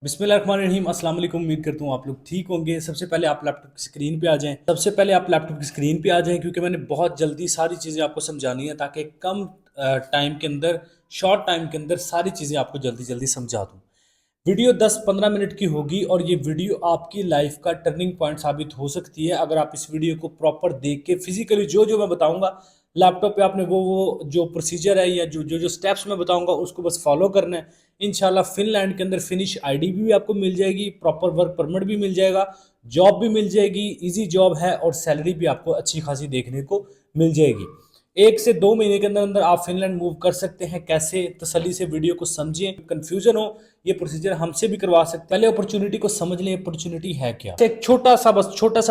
बिस्मिल्लाहिर्रहमानिर्रहीम। अस्सलाम वालेकुम। उम्मीद करता हूँ आप लोग ठीक होंगे। सबसे पहले आप लैपटॉप की स्क्रीन पे आ जाएं। क्योंकि मैंने बहुत जल्दी सारी चीज़ें आपको समझानी है ताकि कम टाइम के अंदर, शॉर्ट टाइम के अंदर सारी चीज़ें आपको जल्दी जल्दी समझा दूँ। वीडियो 10-15 मिनट की होगी और ये वीडियो आपकी लाइफ का टर्निंग पॉइंट साबित हो सकती है अगर आप इस वीडियो को प्रॉपर देख के फिजिकली जो जो मैं बताऊंगा लैपटॉप पे आपने वो जो प्रोसीजर है या जो जो जो स्टेप्स मैं बताऊंगा उसको बस फॉलो करना है। इंशाल्लाह फिनलैंड के अंदर फिनिश आईडी भी आपको मिल जाएगी, प्रॉपर वर्क परमिट भी मिल जाएगा, जॉब भी मिल जाएगी, इजी जॉब है और सैलरी भी आपको अच्छी खासी देखने को मिल जाएगी। 1 से 2 महीने के अंदर अंदर आप फिनलैंड मूव कर सकते हैं। कैसे? तसल्ली से वीडियो को समझिए, कंफ्यूजन हो ये प्रोसीजर हमसे भी करवा सकते हैं। पहले अपॉर्चुनिटी को समझ लें, अपॉर्चुनिटी है क्या। एक छोटा सा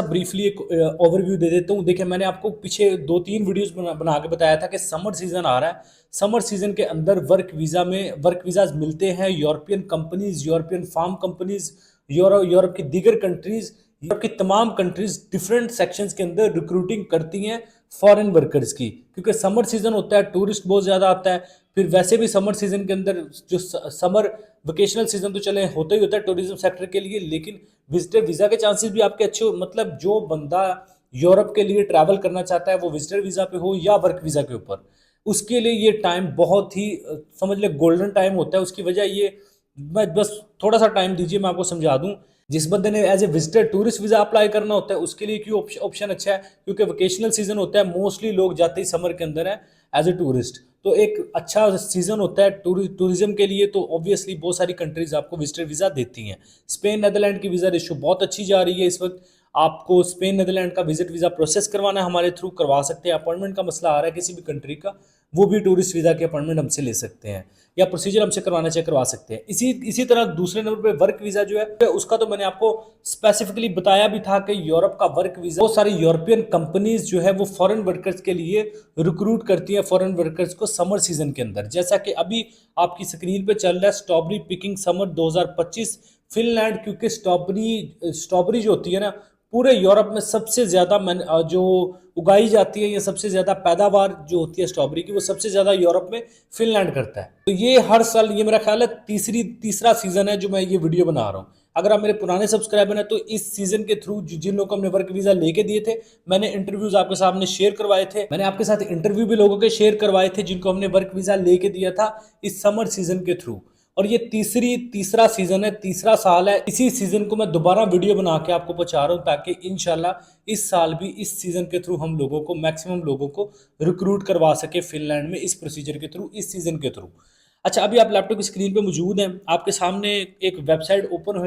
ब्रीफली एक ओवरव्यू दे देता हूँ। देखिए, मैंने आपको पीछे 2-3 वीडियोस बना के बताया था कि समर सीजन आ रहा है। समर सीजन के अंदर वर्क वीजाज मिलते हैं। European companies, European farm companies, Europe की दीगर कंट्रीज, यूरोप की तमाम कंट्रीज डिफरेंट सेक्शंस के अंदर रिक्रूटिंग करती हैं फॉरेन वर्कर्स की, क्योंकि समर सीजन होता है, टूरिस्ट बहुत ज़्यादा आता है। फिर वैसे भी समर सीजन के अंदर जो समर वेकेशनल सीजन तो चले होता ही होता है टूरिज्म सेक्टर के लिए, लेकिन विजिटर वीज़ा के चांसेस भी आपके अच्छे हो। मतलब जो बंदा यूरोप के लिए ट्रैवल करना चाहता है वो विजिटर वीज़ा पे हो या वर्क वीज़ा के ऊपर, उसके लिए ये टाइम बहुत ही समझ ले गोल्डन टाइम होता है। उसकी वजह ये, मैं बस थोड़ा सा टाइम दीजिए मैं आपको समझा दूं। जिस बंदे ने as a visitor tourist visa apply करना होता है उसके लिए क्यों ऑप्शन अच्छा है, क्योंकि वोकेशनल सीजन होता है, मोस्टली लोग जाते ही समर के अंदर है एज ए टूरिस्ट, तो एक अच्छा सीजन होता है टूरिज्म के लिए। तो ऑब्वियसली बहुत सारी कंट्रीज आपको विजिटर वीज़ा देती हैं। स्पेन नेदरलैंड की वीज़ा रेशो बहुत अच्छी जा रही है इस वक्त। आपको स्पेन नेदरलैंड का विजिट वीज़ा प्रोसेस करवाना है, हमारे थ्रू करवा सकते हैं। अपॉइंटमेंट का मसला आ रहा है किसी भी कंट्री का, वो भी टूरिस्ट वीज़ा के अपॉइंटमेंट हमसे ले सकते हैं या प्रोसीजर हमसे करवाना चाहिए करवा सकते हैं। इसी तरह दूसरे नंबर पे वर्क वीज़ा जो है उसका तो मैंने आपको स्पेसिफिकली बताया भी था कि यूरोप का वर्क वीज़ा, बहुत सारी यूरोपियन कंपनीज जो है वो फॉरेन वर्कर्स के लिए रिक्रूट करती हैं फॉरेन वर्कर्स को समर सीजन के अंदर। जैसा कि अभी आपकी स्क्रीन पे चल रहा है स्ट्रॉबेरी पिकिंग समर 2025 फिनलैंड, क्योंकि स्ट्रॉबेरी जो होती है ना पूरे यूरोप में सबसे ज़्यादा जो उगाई जाती है या सबसे ज़्यादा पैदावार जो होती है स्ट्रॉबेरी की वो सबसे ज़्यादा यूरोप में फिनलैंड करता है। तो ये हर साल, ये मेरा ख्याल है तीसरा सीज़न है जो मैं ये वीडियो बना रहा हूँ। अगर आप मेरे पुराने सब्सक्राइबर हैं तो इस सीज़न के थ्रू जिन लोगों को हमने वर्क वीज़ा लेके दिए थे, मैंने इंटरव्यूज़ आपके सामने शेयर करवाए थे। मैंने आपके साथ इंटरव्यू भी लोगों के शेयर करवाए थे जिनको हमने वर्क वीज़ा लेके दिया था इस समर सीज़न के थ्रू। और ये तीसरा सीजन है, तीसरा साल है। इसी सीजन को मैं दोबारा वीडियो बना के आपको पहुंचा रहा हूं ताकि इंशाल्लाह इस साल भी इस सीजन के थ्रू हम लोगों को, मैक्सिमम लोगों को रिक्रूट करवा सके फिनलैंड में इस प्रोसीजर के थ्रू, इस सीजन के थ्रू। अच्छा, अभी आप लैपटॉप की स्क्रीन पे मौजूद हैं, आपके सामने एक वेबसाइट ओपन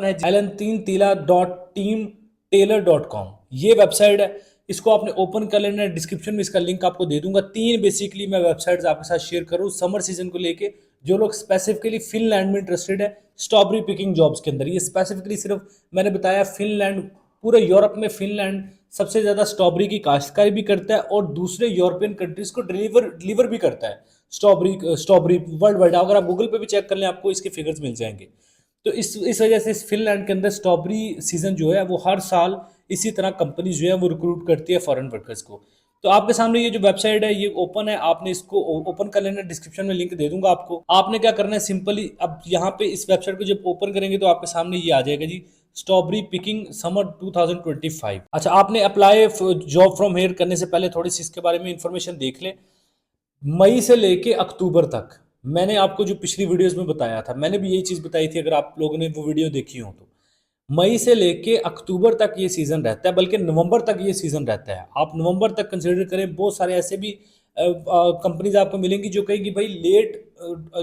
है alan3tila.teamtailor.com। ये वेबसाइट है, इसको आपने ओपन कर लेना है। डिस्क्रिप्शन में इसका लिंक आपको दे दूंगा। 3 बेसिकली मैं वेबसाइट्स आपके साथ शेयर करूँ समर सीजन को लेके, जो लोग स्पेसिफिकली फिनलैंड में इंटरेस्टेड है स्ट्रॉबेरी पिकिंग जॉब्स के अंदर। ये स्पेसिफिकली सिर्फ मैंने बताया फिनलैंड, पूरे यूरोप में फिनलैंड सबसे ज़्यादा स्ट्रॉबेरी की काश्तकारी भी करता है और दूसरे यूरोपियन कंट्रीज को डिलीवर भी करता है स्ट्रॉबेरी वर्ल्ड वाइड। अगर आप गूगल पे भी चेक कर लें आपको इसके फिगर्स मिल जाएंगे। तो इस वजह से फिनलैंड के अंदर स्ट्रॉबेरी सीजन जो है वो हर साल इसी तरह कंपनी जो है वो रिक्रूट करती है फॉरेन वर्कर्स को। तो आपके सामने ये जो वेबसाइट है ये ओपन है, आपने इसको ओपन कर लेना। डिस्क्रिप्शन में लिंक दे दूंगा आपको। आपने क्या करना है, सिंपली अब यहाँ पे इस वेबसाइट को जब ओपन करेंगे तो आपके सामने ये आ जाएगा जी, स्ट्रॉबेरी पिकिंग समर 2025। अच्छा, आपने अप्लाई जॉब फ्रॉम हेयर करने से पहले थोड़ी सी इसके बारे में इंफॉर्मेशन देख लें। मई से लेके अक्टूबर तक मैंने आपको जो पिछली वीडियोस में बताया था, मैंने भी यही चीज़ बताई थी, अगर आप लोगों ने वो वीडियो देखी हो तो। मई से लेके अक्टूबर तक ये सीज़न रहता है, बल्कि नवंबर तक ये सीज़न रहता है। आप नवंबर तक कंसिडर करें। बहुत सारे ऐसे भी कंपनीज आपको मिलेंगी जो कहेगी भाई लेट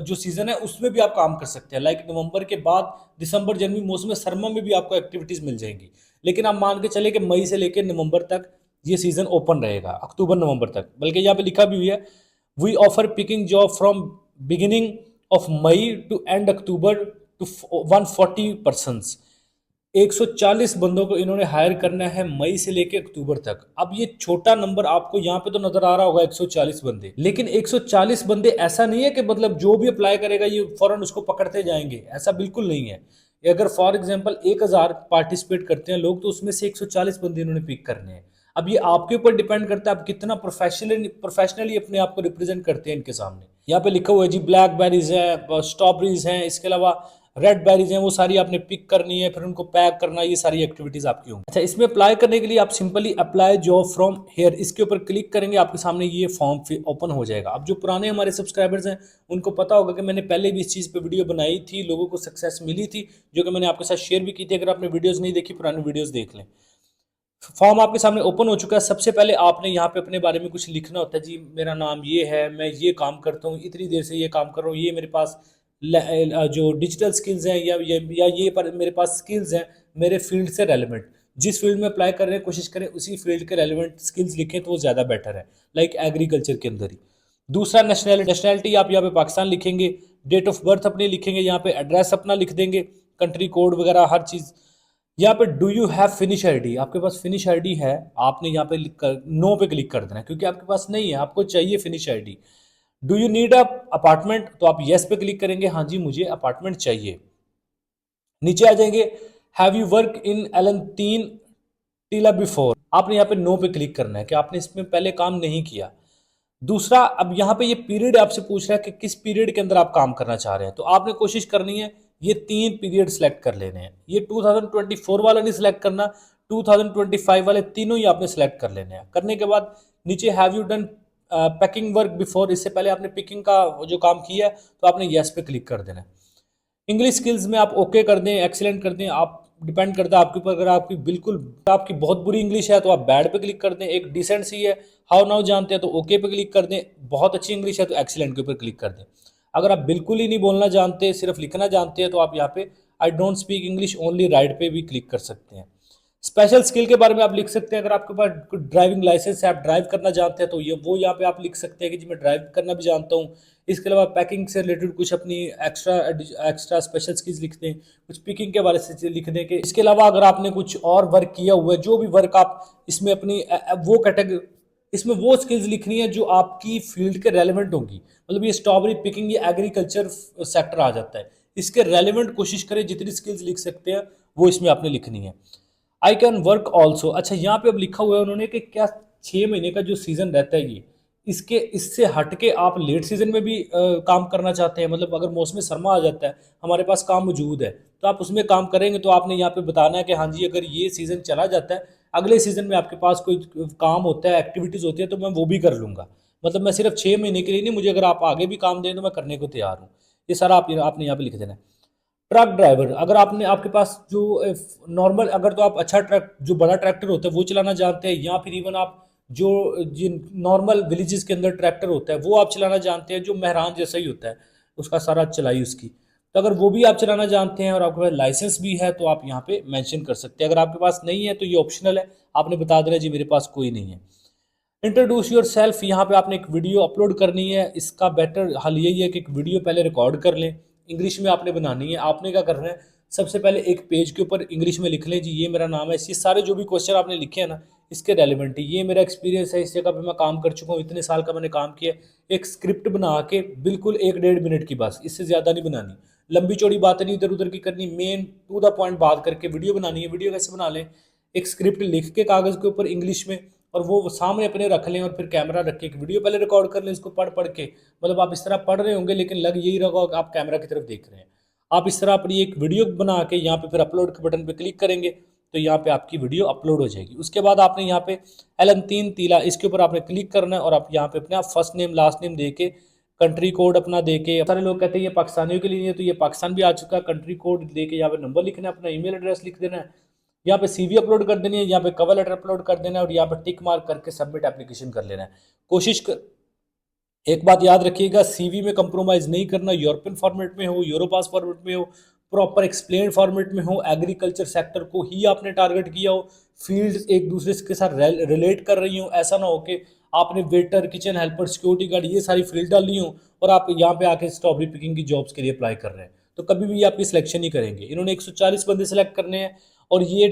जो सीज़न है उसमें भी आप काम कर सकते हैं, लाइक नवंबर के बाद दिसंबर जनवरी मौसम सरमा में भी आपको एक्टिविटीज़ मिल जाएंगी। लेकिन आप मान के चले कि मई से लेकर नवंबर तक ये सीज़न ओपन रहेगा, अक्टूबर नवंबर तक। बल्कि यहाँ पे लिखा भी हुआ है, we offer picking job from beginning of May to end October to 140 persons. 140 बंदों को इन्होंने हायर करना है मई से लेके अक्टूबर तक। अब ये छोटा नंबर आपको यहाँ पे तो नजर आ रहा होगा 140 बंदे, लेकिन 140 बंदे ऐसा नहीं है कि मतलब जो भी अप्लाई करेगा ये फौरन उसको पकड़ते जाएंगे, ऐसा बिल्कुल नहीं है। अगर फॉर एग्जांपल 1000 पार्टिसिपेट करते हैं लोग तो उसमें से 140 बंदे इन्होंने पिक करने हैं। अब ये आपके ऊपर डिपेंड करता है आप कितना प्रोफेशनली अपने आप को रिप्रेजेंट करते हैं इनके सामने। यहाँ पे लिखा हुआ है जी ब्लैकबेरीज है, स्ट्रॉबेरीज हैं, इसके अलावा रेड बेरीज हैं वो सारी आपने पिक करनी है, फिर उनको पैक करना, ये सारी एक्टिविटीज आपकी होंगी। अच्छा, इसमें अप्लाई करने के लिए आप simply apply job from here इसके ऊपर क्लिक करेंगे, आपके सामने ये फॉर्म ओपन हो जाएगा। अब जो पुराने हमारे सब्सक्राइबर्स हैं उनको पता होगा कि मैंने पहले भी इस चीज़ पे वीडियो बनाई थी, लोगों को सक्सेस मिली थी, जो कि मैंने आपके साथ शेयर भी की थी। अगर आपने वीडियोज़ नहीं देखी, पुरानी वीडियोज़ देख लें। फॉर्म आपके सामने ओपन हो चुका है। सबसे पहले आपने यहाँ पे अपने बारे में कुछ लिखना होता है। जी मेरा नाम ये है, मैं ये काम करता हूँ, इतनी देर से ये काम कर रहा हूँ, ये मेरे पास जो डिजिटल स्किल्स हैं या ये पर मेरे पास स्किल्स हैं मेरे फील्ड से रेलिवेंट। जिस फील्ड में अप्लाई कर रहे हैं कोशिश करें उसी फील्ड के रेलिवेंट स्किल्स लिखें तो वो ज़्यादा बेटर है, लाइक एग्रीकल्चर के अंदर ही। दूसरा नेशनैलिटी आप यहाँ पे पाकिस्तान लिखेंगे, डेट ऑफ बर्थ अपनी लिखेंगे, यहाँ पे एड्रेस अपना लिख देंगे, कंट्री कोड वगैरह हर चीज़। यहाँ पे do you have finish ID, आपके पास फिनिश आईडी है, आपने यहाँ पे लिख कर नो पे क्लिक कर देना है क्योंकि आपके पास नहीं है, आपको चाहिए finish ID. Do you need a apartment, तो आप येस पे क्लिक करेंगे, हाँ जी मुझे अपार्टमेंट चाहिए। नीचे आ जाएंगे, हैव यू वर्क इन एलन टीला बिफोर, आपने यहाँ पे नो पे क्लिक करना है कि आपने इसमें पहले काम नहीं किया। दूसरा, अब यहाँ पे ये पीरियड आपसे पूछ रहा है कि किस पीरियड के अंदर आप काम करना चाह रहे हैं, तो आपने कोशिश करनी है ये 3 पीरियड सेलेक्ट कर लेने हैं। ये 2024 वाला नहीं सिलेक्ट करना, 2025 वाले तीनों ही आपने सेलेक्ट कर लेने हैं। करने के बाद नीचे have you done packing work before, इससे पहले आपने पिकिंग का जो काम किया है तो आपने येस पे क्लिक कर देना है। इंग्लिश स्किल्स में आप ओके कर दें, एक्सीलेंट कर दें, आप डिपेंड करता है आपके ऊपर। अगर आपकी बहुत बुरी इंग्लिश है तो आप बैड पे क्लिक कर दें, एक डिसेंट सी है हाउ नाउ जानते हैं तो ओके पे क्लिक कर दें, बहुत अच्छी इंग्लिश है तो एक्सीलेंट के ऊपर क्लिक कर दें। अगर आप बिल्कुल ही नहीं बोलना जानते, सिर्फ लिखना जानते हैं तो आप यहाँ पे I don't speak English only right पे भी क्लिक कर सकते हैं। स्पेशल स्किल के बारे में आप लिख सकते हैं, अगर आपके पास ड्राइविंग लाइसेंस है, आप ड्राइव करना जानते हैं तो ये वो यहाँ पे आप लिख सकते हैं कि जी मैं ड्राइव करना भी जानता हूँ। इसके अलावा पैकिंग से रिलेटेड कुछ अपनी एक्स्ट्रा स्पेशल स्किल्स लिख दें, कुछ पिकिंग के बारे से लिख दें कि इसके अलावा अगर आपने कुछ और वर्क किया हुआ है, जो भी वर्क आप इसमें अपनी वो कैटेगरी, इसमें वो स्किल्स लिखनी है जो आपकी फील्ड के रेलिवेंट होंगी। मतलब ये स्ट्रॉबेरी पिकिंग ये एग्रीकल्चर सेक्टर आ जाता है, इसके रेलिवेंट कोशिश करें जितनी स्किल्स लिख सकते हैं वो इसमें आपने लिखनी है। आई कैन वर्क ऑल्सो, अच्छा यहाँ पे अब लिखा हुआ है उन्होंने कि क्या 6 महीने का जो सीजन रहता है ये इससे हट के आप लेट सीजन में भी काम करना चाहते हैं, मतलब अगर मौसम सरमा आ जाता है हमारे पास काम मौजूद है तो आप उसमें काम करेंगे, तो आपने यहाँ पे बताना है कि हाँ जी अगर ये सीज़न चला जाता है अगले सीज़न में आपके पास कोई काम होता है, एक्टिविटीज़ होती है तो मैं वो भी कर लूँगा। मतलब मैं सिर्फ 6 महीने के लिए नहीं, मुझे अगर आप आगे भी काम दें तो मैं करने को तैयार हूँ। ये सारा आपने यहाँ पे लिख देना है। ट्रक ड्राइवर, अगर आपके पास जो नॉर्मल, अगर तो आप अच्छा ट्रक जो बड़ा ट्रैक्टर होता है वो चलाना जानते हैं, या फिर इवन आप जो जिन नॉर्मल विलेजेस के अंदर ट्रैक्टर होता है वो आप चलाना जानते हैं, जो मेहरान जैसा ही होता है उसका सारा चलाई उसकी, तो अगर वो भी आप चलाना जानते हैं और आपके पास लाइसेंस भी है तो आप यहाँ पे मेंशन कर सकते हैं। अगर आपके पास नहीं है तो ये ऑप्शनल है, आपने बता देना जी मेरे पास कोई नहीं है। इंट्रोड्यूस योर सेल्फ, यहाँ पे आपने एक वीडियो अपलोड करनी है। इसका बेटर हल यही है कि एक वीडियो पहले रिकॉर्ड कर लें, इंग्लिश में आपने बनानी है। आपने क्या करना है, सबसे पहले एक पेज के ऊपर इंग्लिश में लिख लें जी ये मेरा नाम है, ये सारे जो भी क्वेश्चन आपने लिखे हैं ना इसके रेलिवेंट है, ये मेरा एक्सपीरियंस है, इस जगह पे मैं काम कर चुका हूँ, इतने साल का मैंने काम किया। एक स्क्रिप्ट बना के बिल्कुल 1-1.5 मिनट की, बस इससे ज़्यादा नहीं बनानी, लंबी चौड़ी बातें नहीं इधर उधर की करनी, मेन टू द पॉइंट बात करके वीडियो बनानी है। वीडियो कैसे बना लें, एक स्क्रिप्ट लिख के कागज़ के ऊपर इंग्लिश में और वो सामने अपने रख लें और फिर कैमरा रख के एक वीडियो पहले रिकॉर्ड कर लें, इसको पढ़ पढ़ के, मतलब आप इस तरह पढ़ रहे होंगे लेकिन लग यही रहा होगा आप कैमरा की तरफ देख रहे हैं। आप इस तरह अपनी एक वीडियो बना के यहाँ पे फिर अपलोड के बटन पे क्लिक करेंगे तो यहाँ पे आपकी वीडियो अपलोड हो जाएगी। उसके बाद आपने यहाँ पे LN3 तीला इसके ऊपर आपने क्लिक करना है और आप यहाँ पे अपने आप फर्स्ट नेम लास्ट नेम दे के, कंट्री कोड अपना दे के, सारे लोग कहते हैं ये पाकिस्तानियों के लिए है तो ये पाकिस्तान भी आ चुका है, कंट्री कोड दे के यहाँ पे नंबर लिखना है, अपना ईमेल एड्रेस लिख देना है, यहाँ पे CV अपलोड कर देनी है, यहाँ पे कवर लेटर अपलोड कर देना है और यहाँ पे टिक मार्क करके सबमिट एप्लीकेशन कर लेना है। एक बात याद रखिएगा, CV में कंप्रोमाइज़ नहीं करना, यूरोपियन फॉर्मेट में हो, यूरोपास फॉर्मेट में हो, प्रॉपर एक्सप्लेन फॉर्मेट में हो, एग्रीकल्चर सेक्टर को ही आपने टारगेट किया हो, फील्ड्स एक दूसरे के साथ रिलेट कर रही हो, ऐसा ना हो कि आपने waiter, kitchen helper, security guard ये सारी फील्ड डाली हो और आप यहाँ पे आके स्ट्रॉबेरी पिकिंग की जॉब्स के लिए अप्लाई कर रहे हैं, तो कभी भी आपकी सिलेक्शन नहीं करेंगे। इन्होंने 140 बंदे सेलेक्ट करने हैं और ये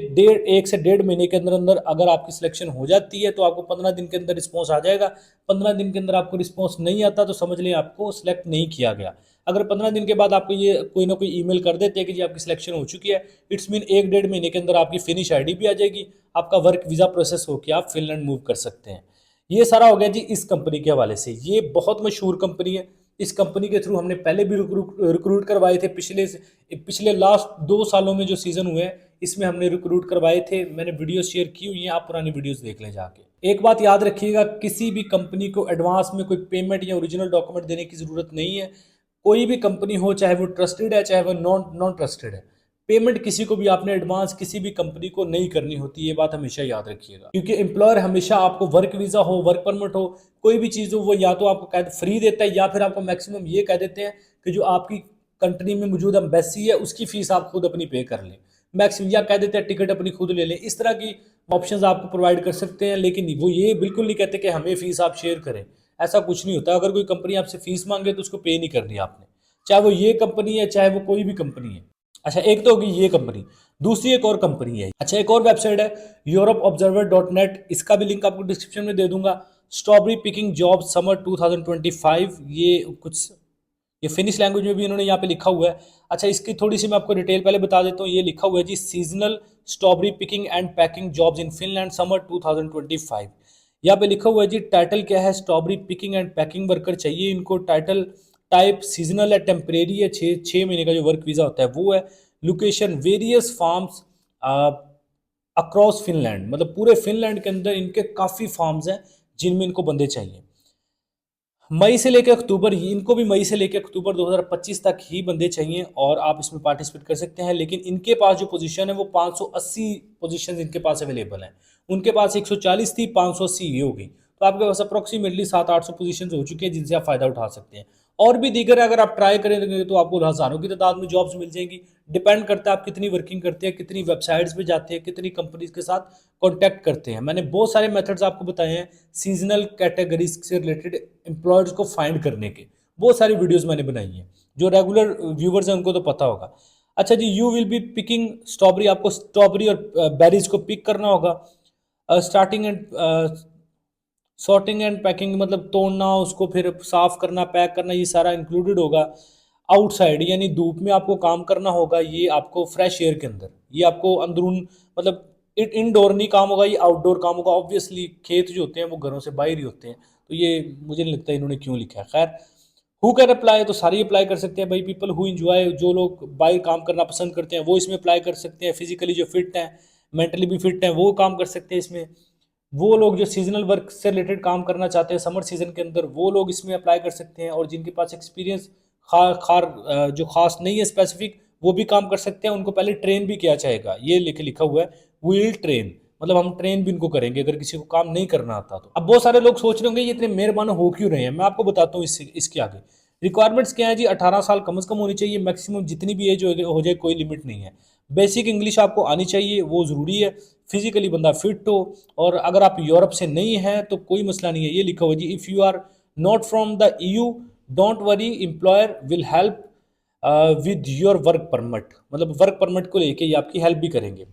1 से 1.5 महीने के अंदर अंदर अगर आपकी सिलेक्शन हो जाती है तो आपको 15 दिन के अंदर रिस्पॉन्स आ जाएगा। 15 दिन के अंदर आपको रिस्पॉन्स नहीं आता तो समझ लें आपको सिलेक्ट नहीं किया गया। अगर 15 दिन के बाद आपको ये कोई ना कोई ईमेल कर देते हैं कि जी आपकी सिलेक्शन हो चुकी है, इट्स मीन 1-1.5 महीने के अंदर आपकी फिनिश आईडी भी आ जाएगी, आपका वर्क वीज़ा प्रोसेस होकर आप फिनलैंड मूव कर सकते हैं। ये सारा हो गया जी इस कंपनी के हवाले से। ये बहुत मशहूर कंपनी है, इस कंपनी के थ्रू हमने पहले भी रिक्रूट करवाए थे। पिछले लास्ट 2 सालों में जो सीजन हुए हैं इसमें हमने रिक्रूट करवाए थे। मैंने वीडियो शेयर की हुई हैं, आप पुरानी वीडियोस देख लें जाके। एक बात याद रखिएगा, किसी भी कंपनी को एडवांस में कोई पेमेंट या ओरिजिनल डॉक्यूमेंट देने की जरूरत नहीं है। कोई भी कंपनी हो, चाहे वो ट्रस्टेड है चाहे वो नॉन ट्रस्टेड है, पेमेंट किसी को भी आपने एडवांस किसी भी कंपनी को नहीं करनी होती। ये बात हमेशा याद रखिएगा, क्योंकि एम्प्लॉयर हमेशा आपको वर्क वीजा हो, वर्क परमिट हो, कोई भी चीज़ हो, वो या तो आपको फ्री देता है या फिर आपको मैक्सिमम ये कह देते हैं कि जो आपकी कंट्री में मौजूद एम्बेसी है उसकी फीस आप खुद अपनी पे कर लें। मैक्सिमम या कह देते हैं टिकट अपनी खुद ले लें। इस तरह की ऑप्शंस आपको प्रोवाइड कर सकते हैं, लेकिन वो ये बिल्कुल नहीं कहते कि हमें फीस आप शेयर करें। ऐसा कुछ नहीं होता। अगर कोई कंपनी आपसे फीस मांगे तो उसको पे नहीं करनी आपने, चाहे वो ये कंपनी है चाहे वो कोई भी कंपनी है। अच्छा, एक तो होगी ये कंपनी, दूसरी एक और कंपनी है। अच्छा, एक और वेबसाइट है europeobserver.net, इसका भी लिंक आपको डिस्क्रिप्शन में दे दूंगा। स्ट्रॉबेरी पिकिंग जॉब समर 2025, ये फिनिश लैंग्वेज में भी इन्होंने यहाँ पे लिखा हुआ है। अच्छा, इसकी थोड़ी सी मैं आपको डिटेल पहले बता देता हूँ। ये लिखा हुआ है जी, seasonal strawberry picking and packing jobs in Finland summer 2025। यहाँ पे लिखा हुआ है जी, टाइटल क्या है, strawberry picking and packing worker चाहिए इनको। टाइटल टाइप सीजनल है, टेम्परेरी है, 6 महीने का जो वर्क वीज़ा होता है वो है। Location various farms across Finland, मतलब पूरे फिनलैंड के अंदर इनके काफ़ी फार्म्स हैं जिनमें इनको बंदे चाहिए। मई से लेकर अक्टूबर, इनको भी मई से लेकर अक्टूबर 2025 तक ही बंदे चाहिए और आप इसमें पार्टिसिपेट कर सकते हैं। लेकिन इनके पास जो पोजीशन है वो 580 पोजीशन इनके पास अवेलेबल हैं। उनके पास 140 थी, 580 ये हो गई, तो आपके पास अप्रोक्सीमेटली 700-800 पोजीशन हो चुके हैं जिनसे आप फायदा उठा सकते हैं। और भी दीगर अगर आप ट्राई करेंगे तो आपको हज़ारों की तादाद में जॉब्स मिल जाएंगी। डिपेंड करता है आप कितनी वर्किंग करते हैं, कितनी वेबसाइट्स पे जाते हैं, कितनी कंपनीज के साथ कॉन्टैक्ट करते हैं। मैंने बहुत सारे मेथड्स आपको बताए हैं सीजनल कैटेगरीज से रिलेटेड एम्प्लॉयर्स को फाइंड करने के। बहुत सारी वीडियोस मैंने बनाई हैं, जो रेगुलर व्यूवर्स हैं उनको तो पता होगा। अच्छा जी, you will be picking strawberry, आपको स्ट्रॉबेरी और बेरीज को पिक करना होगा। Starting and sorting and packing, मतलब तोड़ना, उसको फिर साफ करना, पैक करना, ये सारा इंक्लूडेड होगा। आउटसाइड यानी धूप में आपको काम करना होगा, ये आपको फ्रेश एयर के अंदर, ये आपको अंदरून, मतलब इनडोर नहीं काम होगा, ये आउटडोर काम होगा। ऑब्वियसली खेत जो होते हैं वो घरों से बाहर ही होते हैं, तो ये मुझे नहीं लगता इन्होंने क्यों लिखा है। खैर, हु कैन अप्लाई, तो सारे अप्लाई कर सकते हैं भाई। पीपल हु इंजॉय, जो लोग बाहर काम करना पसंद करते हैं वो इसमें अप्लाई कर सकते हैं। फिजिकली जो फिट हैं, मेंटली भी फिट हैं, वो काम कर सकते हैं इसमें। वो लोग जो सीजनल वर्क से रिलेटेड काम करना चाहते हैं समर सीजन के अंदर, वो लोग इसमें अप्लाई कर सकते हैं। और जिनके पास एक्सपीरियंस जो खास नहीं है स्पेसिफिक, वो भी काम कर सकते हैं। उनको पहले ट्रेन भी किया जाएगा, ये लिखा हुआ है विल ट्रेन, मतलब हम ट्रेन भी इनको करेंगे अगर किसी को काम नहीं करना आता तो। अब बहुत सारे लोग सोच रहे होंगे ये इतने मेहरबान हो क्यों रहे हैं, मैं आपको बताता हूँ इसके आगे। रिक्वायरमेंट्स क्या है जी, 18 साल कम से कम होनी चाहिए, मैक्सिमम जितनी भी एज हो जाए, कोई लिमिट नहीं है। बेसिक इंग्लिश आपको आनी चाहिए, वो ज़रूरी है। फिजिकली बंदा फिट हो, और अगर आप यूरोप से नहीं हैं तो कोई मसला नहीं है। ये लिखा हुआ जी, if you are not from the EU don't worry, employer will help with your work permit, मतलब वर्क परमिट को लेके ये आपकी हेल्प भी करेंगे।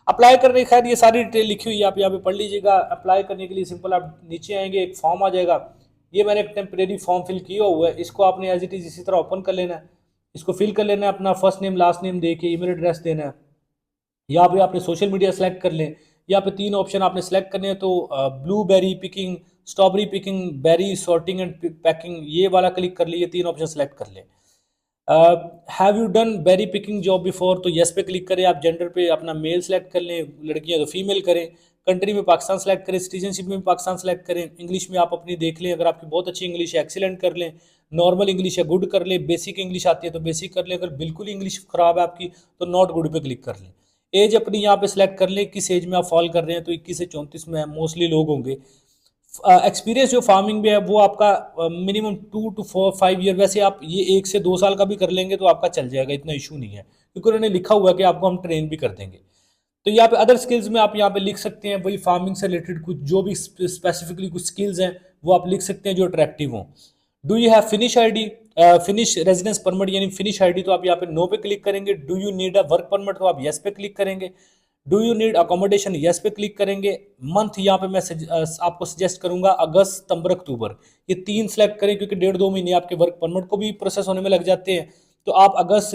अप्लाई करने, खैर ये सारी डिटेल लिखी हुई है, आप यहाँ पे पढ़ लीजिएगा। अप्लाई करने के लिए सिंपल आप नीचे आएंगे, एक फॉर्म आ जाएगा। ये मैंने एक टेम्परेरी फॉर्म फिल किया हुआ है, इसको आपने एज इट इज़ इसी तरह ओपन कर लेना है। इसको फिल कर लेना है, अपना फर्स्ट नेम लास्ट नेम दे के ईमेल एड्रेस देना है। यहाँ पे आपने सोशल मीडिया सेलेक्ट कर लें। यहाँ पे 3 ऑप्शन आपने सेलेक्ट करने हैं, तो blueberry picking, strawberry picking, berry sorting and packing, ये वाला क्लिक कर लिए, 3 ऑप्शन सेलेक्ट कर लें। Have you done berry picking job before, तो येस पे क्लिक करें। आप जेंडर पे अपना मेल सेलेक्ट कर लें, लड़कियां तो फीमेल करें। कंट्री में पाकिस्तान सेलेक्ट करें, सिटीजनशिप में पाकिस्तान सेलेक्ट करें। इंग्लिश में आप अपनी देख लें, अगर आपकी बहुत अच्छी इंग्लिश है एक्सीलेंट कर लें, नॉर्मल इंग्लिश है गुड कर लें, बेसिक इंग्लिश आती है तो बेसिक कर लें, अगर बिल्कुल इंग्लिश ख़राब है आपकी तो नॉट गुड पे क्लिक कर लें। एज अपनी यहाँ पे सिलेक्ट कर लें, किस एज में आप फॉल कर रहे हैं, तो 21 से 34 में मोस्टली लोग होंगे। एक्सपीरियंस जो फार्मिंग में है वो आपका मिनिमम 2 to 5 ईयर, वैसे आप ये 1 से 2 साल का भी कर लेंगे तो आपका चल जाएगा, इतना इशू नहीं है, क्योंकि उन्होंने लिखा हुआ है कि आपको हम ट्रेन भी कर देंगे। तो यहाँ पे अदर स्किल्स में आप यहाँ पे लिख सकते हैं वही फार्मिंग से रिलेटेड कुछ जो भी स्पेसिफिकली कुछ स्किल्स हैं वो आप लिख सकते हैं जो अट्रैक्टिव हों। Do you have finish ID, finish residence permit यानी फिनिश ID, तो आप यहाँ पे नो पे क्लिक करेंगे। Do you need a work permit, तो आप येस पे क्लिक करेंगे। Do you need accommodation, yes पे क्लिक करेंगे। मंथ यहाँ पे मैं आपको सजेस्ट करूंगा अगस्त सितंबर अक्टूबर, ये 3 सेलेक्ट करें, क्योंकि 1.5-2 महीने आपके वर्क परमिट को भी प्रोसेस होने में लग जाते हैं। तो आप अगस्त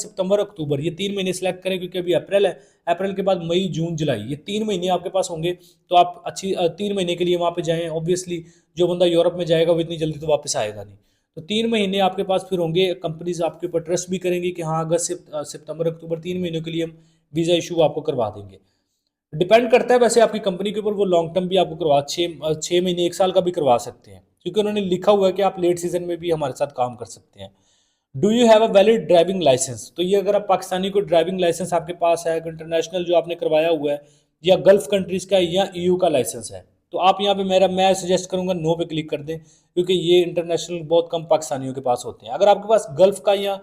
सितंबर अक्टूबर ये 3 महीने सेलेक्ट करें, क्योंकि अभी अप्रैल है, अप्रैल के बाद मई जून जुलाई, ये 3 महीने आपके पास होंगे। तो आप अच्छी 3 महीने के लिए वहाँ पे जाएं। ऑब्वियसली जो बंदा यूरोप में जाएगा वो इतनी जल्दी तो वापस आएगा नहीं, तो 3 महीने आपके पास फिर होंगे, कंपनीज आपके ऊपर ट्रस्ट भी करेंगी कि हाँ अगस्त सितंबर अक्टूबर 3 महीनों के लिए हम वीज़ा इशू आपको करवा देंगे। डिपेंड करता है वैसे आपकी कंपनी के ऊपर, वो लॉन्ग टर्म भी आपको करवा 6 महीने 1 साल का भी करवा सकते हैं, क्योंकि उन्होंने लिखा हुआ है कि आप लेट सीजन में भी हमारे साथ काम कर सकते हैं। Do you have a valid driving licence, तो ये अगर आप पाकिस्तानी को ड्राइविंग लाइसेंस आपके पास है, इंटरनेशनल जो आपने करवाया हुआ है, या गल्फ कंट्रीज का या ईयू का लाइसेंस है, तो आप यहाँ पे मैं सजेस्ट करूंगा नो पे क्लिक कर दें, क्योंकि ये इंटरनेशनल बहुत कम पाकिस्तानियों के पास होते हैं। अगर आपके पास गल्फ का या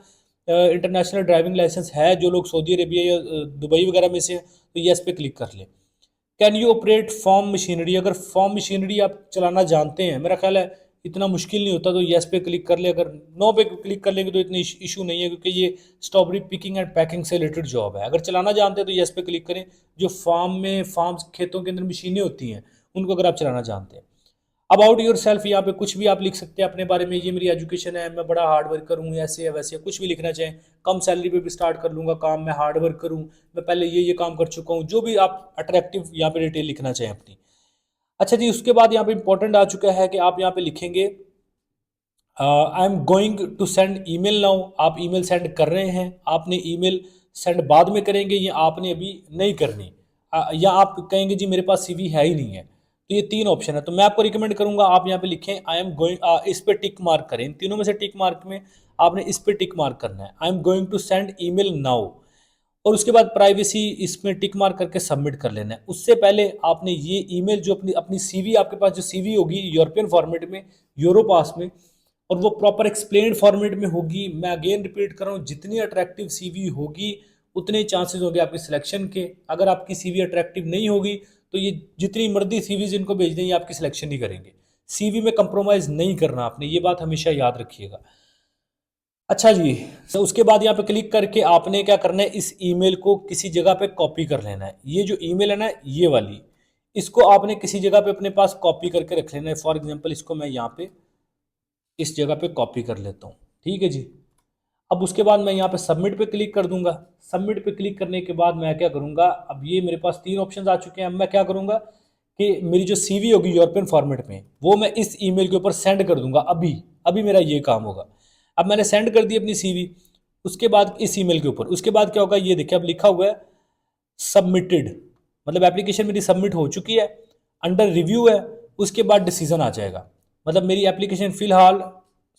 इंटरनेशनल ड्राइविंग लाइसेंस है, जो लोग सऊदी अरेबिया या दुबई वगैरह में से हैं, तो येस पे क्लिक कर लें। Can you operate farm machinery, अगर फॉर्म मशीनरी आप चलाना जानते हैं, मेरा ख्याल है इतना मुश्किल नहीं होता, तो येस पे क्लिक कर ले। अगर नो पे क्लिक कर लेंगे तो इतनी इशू नहीं है, क्योंकि ये स्ट्रॉबेरी पिकिंग एंड पैकिंग से रिलेटेड जॉब है। अगर चलाना जानते हैं तो येस पे क्लिक करें। जो फार्म खेतों के अंदर मशीनें होती हैं, उनको अगर आप चलाना जानते हैं। अबाउट योर सेल्फ, यहाँ पे कुछ भी आप लिख सकते हैं अपने बारे में, ये मेरी एजुकेशन है, मैं बड़ा हार्ड वर्कर हूँ, ऐसे है वैसे है, कुछ भी लिखना चाहें। कम सैलरी पे भी स्टार्ट कर लूँगा काम, मैं हार्ड वर्क करूँ, मैं पहले ये काम कर चुका हूँ, जो भी आप अट्रैक्टिव यहाँ पे डिटेल लिखना चाहें अपनी। अच्छा जी, उसके बाद यहाँ पे इंपॉर्टेंट आ चुका है कि आप यहाँ पे लिखेंगे I am going to send email now, आप ईमेल सेंड कर रहे हैं, आपने ईमेल सेंड बाद में करेंगे, या आपने अभी नहीं करनी, या आप कहेंगे जी मेरे पास सीवी है ही नहीं है। तो ये 3 ऑप्शन है, तो मैं आपको रिकमेंड करूंगा आप यहाँ पे लिखें आई एम गोइंग, इस पे टिक मार्क करें, इन तीनों में से टिक मार्क में आपने इस पे टिक मार्क करना है, I am going to send email now. और उसके बाद प्राइवेसी इसमें टिक मार्क करके सबमिट कर लेना है। उससे पहले आपने ये ईमेल जो अपनी अपनी सीवी, आपके पास जो सीवी होगी यूरोपियन फॉर्मेट में, यूरोपास में, और वो प्रॉपर एक्सप्लेन्ड फॉर्मेट में होगी। मैं अगेन रिपीट कर रहा हूँ, जितनी अट्रैक्टिव सीवी होगी उतने चांसेस होंगे आपके सिलेक्शन के। अगर आपकी सीवी अट्रैक्टिव नहीं होगी तो ये जितनी मर्जी सीवीज इनको भेज दें, ये आपकी सिलेक्शन नहीं करेंगे। सीवी में कंप्रोमाइज़ नहीं करना आपने, ये बात हमेशा याद रखिएगा। अच्छा जी, तो उसके बाद यहाँ पे क्लिक करके आपने क्या करना है, इस ईमेल को किसी जगह पे कॉपी कर लेना है। ये जो ईमेल है ना, ये वाली, इसको आपने किसी जगह पे अपने पास कॉपी करके रख लेना है। फॉर एग्जांपल इसको मैं यहाँ पे इस जगह पे कॉपी कर लेता हूँ, ठीक है जी। अब उसके बाद मैं यहाँ पे सबमिट पे क्लिक कर दूंगा। सबमिट पे क्लिक करने के बाद मैं क्या करूँगा, अब ये मेरे पास 3 ऑप्शन आ चुके हैं। अब मैं क्या करूँगा कि मेरी जो सीवी होगी यूरोपियन फॉर्मेट में, वो मैं इस ईमेल के ऊपर सेंड कर दूंगा। अभी अभी मेरा ये काम होगा। अब मैंने सेंड कर दी अपनी सीवी, उसके बाद इस ईमेल के ऊपर, उसके बाद क्या होगा, ये देखिए अब लिखा हुआ है सबमिटेड, मतलब एप्लीकेशन मेरी सबमिट हो चुकी है, अंडर रिव्यू है। उसके बाद डिसीजन आ जाएगा, मतलब मेरी एप्लीकेशन फिलहाल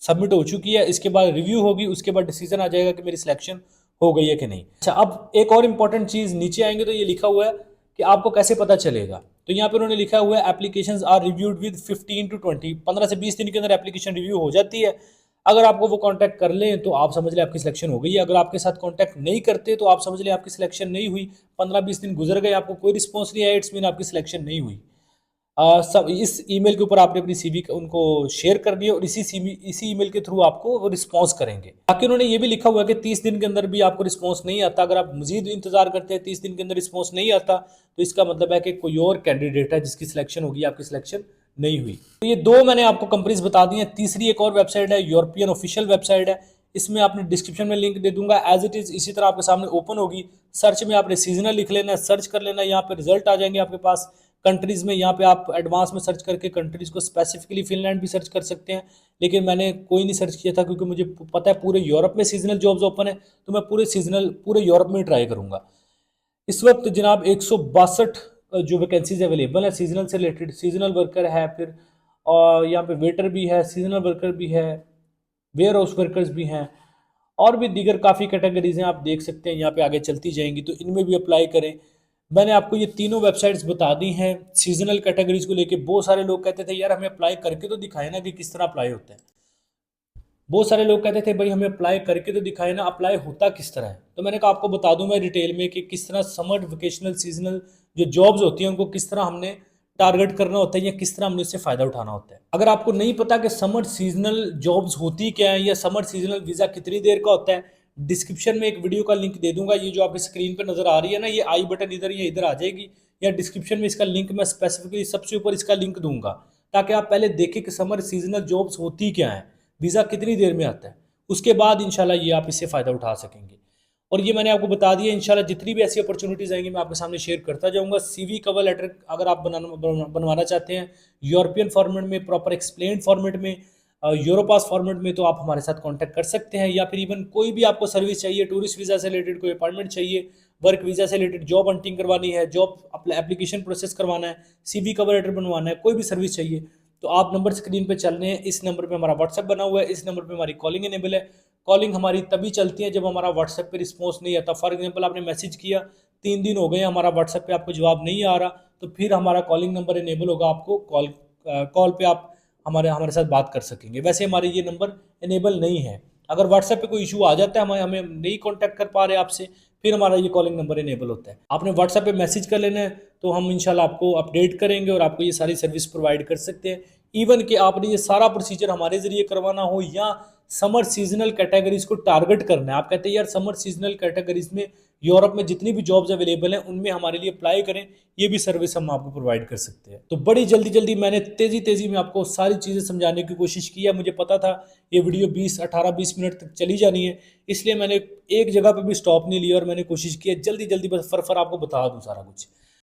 सबमिट हो चुकी है, इसके बाद रिव्यू होगी, उसके बाद डिसीजन आ जाएगा कि मेरी सिलेक्शन हो गई है कि नहीं। अच्छा, अब एक और इंपॉर्टेंट चीज़, नीचे आएंगे तो ये लिखा हुआ है कि आपको कैसे पता चलेगा। तो यहाँ पे उन्होंने लिखा हुआ है applications are reviewed with 15 to 20, 15 से 20 दिन के अंदर एप्लीकेशन रिव्यू हो जाती है। अगर आपको वो कांटेक्ट कर लें तो आप समझ लें आपकी सिलेक्शन हो गई है। अगर आपके साथ कांटेक्ट नहीं करते तो आप समझ लें आपकी सिलेक्शन नहीं हुई। 15-20 दिन गुजर गए, आपको कोई रिस्पॉन्स नहीं आया, इट्स मीन आपकी सिलेक्शन नहीं हुई। सब इस ईमेल के ऊपर आपने अपनी सीवी उनको शेयर करनी है, और इसी ईमेल के थ्रू आपको वो रिस्पॉन्स करेंगे। बाकी उन्होंने ये भी लिखा हुआ है कि 30 दिन के अंदर भी आपको रिस्पॉन्स नहीं आता, अगर आप मजीद इंतजार करते हैं 30 दिन के अंदर रिस्पॉन्स नहीं आता, तो इसका मतलब है कि कोई और कैंडिडेट है जिसकी सिलेक्शन होगी, आपकी सिलेक्शन नहीं हुई। तो ये 2 मैंने आपको कंपनीज बता दी हैं। तीसरी एक और वेबसाइट है, यूरोपियन ऑफिशियल वेबसाइट है, इसमें आपने डिस्क्रिप्शन में लिंक दे दूंगा, एज इट इज़ इसी तरह आपके सामने ओपन होगी। सर्च में आपने सीजनल लिख लेना है, सर्च कर लेना है, यहाँ पे रिजल्ट आ जाएंगे आपके पास। कंट्रीज़ में यहाँ पे आप एडवांस में सर्च करके कंट्रीज़ को, स्पेसिफिकली फिनलैंड भी सर्च कर सकते हैं, लेकिन मैंने कोई नहीं सर्च किया था क्योंकि मुझे पता है पूरे यूरोप में सीजनल जॉब्स ओपन है, तो मैं पूरे यूरोप में ट्राई करूँगा। इस वक्त जनाब 162 जो वैकेंसीज अवेलेबल है सीजनल से रिलेटेड। सीजनल वर्कर है, फिर और यहाँ पे वेटर भी है, सीजनल वर्कर भी है, वेयर हाउस वर्कर्स भी हैं, और भी दीगर काफ़ी कैटेगरीज हैं, आप देख सकते हैं यहाँ पे आगे चलती जाएंगी, तो इनमें भी अप्लाई करें। मैंने आपको ये तीनों वेबसाइट्स बता दी हैं। सीजनल कैटेगरीज को लेके बहुत सारे लोग कहते थे यार हमें अप्लाई करके तो दिखाए ना कि किस तरह अप्लाई होता है। बहुत सारे लोग कहते थे भाई हमें अप्लाई करके तो दिखाए ना, अप्लाई होता किस तरह है। तो मैंने कहा आपको बता दूं मैं डिटेल में कि किस तरह समर वोकेशनल सीजनल जो जॉब्स होती हैं उनको किस तरह हमने टारगेट करना होता है, या किस तरह हमने उससे फ़ायदा उठाना होता है। अगर आपको नहीं पता कि समर सीजनल जॉब्स होती क्या है, या समर सीजनल वीज़ा कितनी देर का होता है, डिस्क्रिप्शन में एक वीडियो का लिंक दे दूंगा। ये जो आपकी स्क्रीन पर नज़र आ रही है ना, ये आई बटन इधर या इधर आ जाएगी, या डिस्क्रिप्शन में इसका लिंक मैं स्पेसिफिकली सबसे ऊपर इसका लिंक दूंगा, ताकि आप पहले देखें कि समर सीजनल जॉब्स होती क्या है, वीज़ा कितनी देर में आता है। उसके बाद इंशाल्लाह ये आप इससे फ़ायदा उठा सकेंगे। और ये मैंने आपको बता दिया, इंशाल्लाह जितनी भी ऐसी अपॉर्चुनिटीज़ आएंगी मैं आपके सामने शेयर करता जाऊंगा। सीवी कवर लेटर अगर आप बनवाना चाहते हैं यूरोपियन फॉर्मेट में, प्रॉपर एक्सप्लेन फॉर्मेट में, यूरोपास फॉर्मेट में तो आप हमारे साथ कांटेक्ट कर सकते हैं, या फिर इवन कोई भी आपको सर्विस चाहिए, टूरिस्ट वीज़ा से रिलेटेड कोई अपॉइंटमेंट चाहिए, वर्क वीज़ा से रिलेटेड जॉब हंटिंग करवानी है, जॉब एप्लीकेशन प्रोसेस करवाना है, सीवी कवर लेटर बनवाना है, कोई भी सर्विस चाहिए, तो आप नंबर स्क्रीन पे चल रहे हैं, इस नंबर पे हमारा व्हाट्सएप बना हुआ है, इस नंबर पे हमारी कॉलिंग इनेबल है। कॉलिंग हमारी तभी चलती है जब हमारा व्हाट्सएप पे रिस्पॉन्स नहीं आता। फॉर एग्जांपल आपने मैसेज किया, 3 दिन हो गए हमारा व्हाट्सएप पे आपको जवाब नहीं आ रहा, तो फिर हमारा कॉलिंग नंबर इनेबल होगा, आपको कॉल पे आप हमारे हमारे साथ बात कर सकेंगे। वैसे हमारे ये नंबर इनेबल नहीं है। अगर व्हाट्सएप पे कोई इशू आ जाता है, हमें हमें नहीं कांटेक्ट कर पा रहे आपसे, फिर हमारा ये कॉलिंग नंबर इनेबल होता है। आपने व्हाट्सएप पे मैसेज कर लेना है, तो हम इंशाल्लाह आपको अपडेट करेंगे और आपको ये सारी सर्विस प्रोवाइड कर सकते हैं। इवन कि आपने ये सारा प्रोसीजर हमारे ज़रिए करवाना हो या समर सीजनल कैटेगरीज को टारगेट करना है, आप कहते हैं यार समर सीजनल कैटेगरीज में यूरोप में जितनी भी जॉब्स अवेलेबल हैं उनमें हमारे लिए अप्लाई करें, ये भी सर्विस हम आपको प्रोवाइड कर सकते हैं। तो बड़ी जल्दी जल्दी मैंने तेज़ी में आपको सारी चीज़ें समझाने की कोशिश की है। मुझे पता था ये वीडियो 18-20 मिनट तक चली जानी है, इसलिए मैंने एक जगह पर भी स्टॉप नहीं लिया और मैंने कोशिश की है जल्दी बस फर आपको बता दूँ सारा कुछ।